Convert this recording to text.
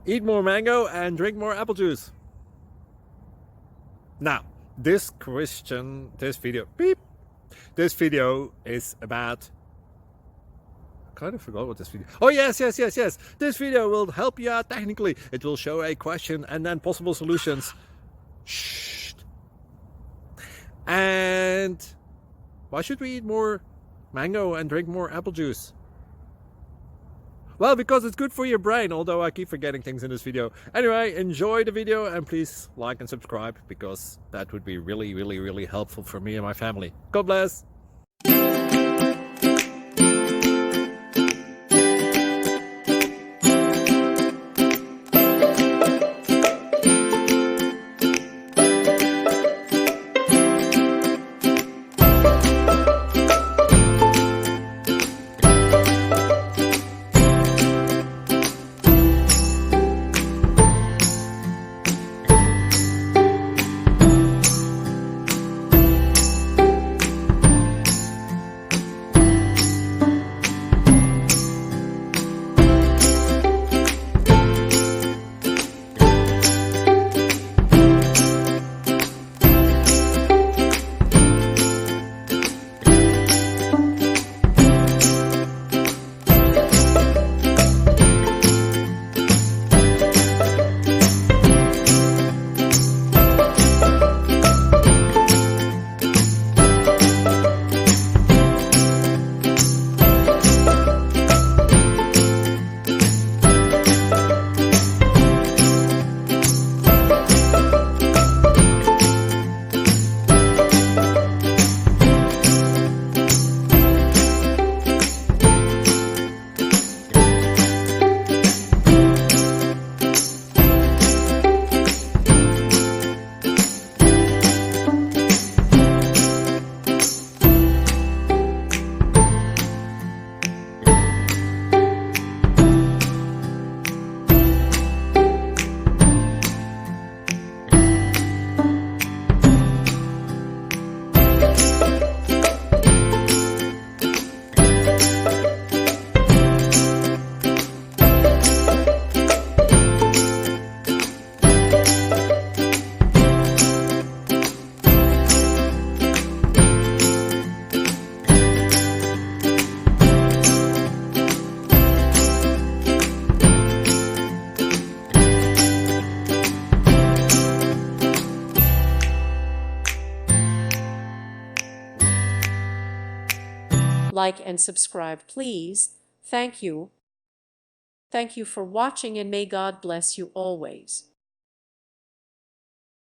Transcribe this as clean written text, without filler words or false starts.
Eat more mango and drink more apple juice. Now, this video is about, I kind of forgot what this video. Oh, yes. This video will help you out technically. It will show a question and then possible solutions. Shh. And why should we eat more mango and drink more apple juice? Well, because it's good for your brain, although I keep forgetting things in this video. Anyway, enjoy the video and please like and subscribe, because that would be really helpful for me and my family. God bless! Like and subscribe, please. Thank you. Thank you for watching, and may God bless you always.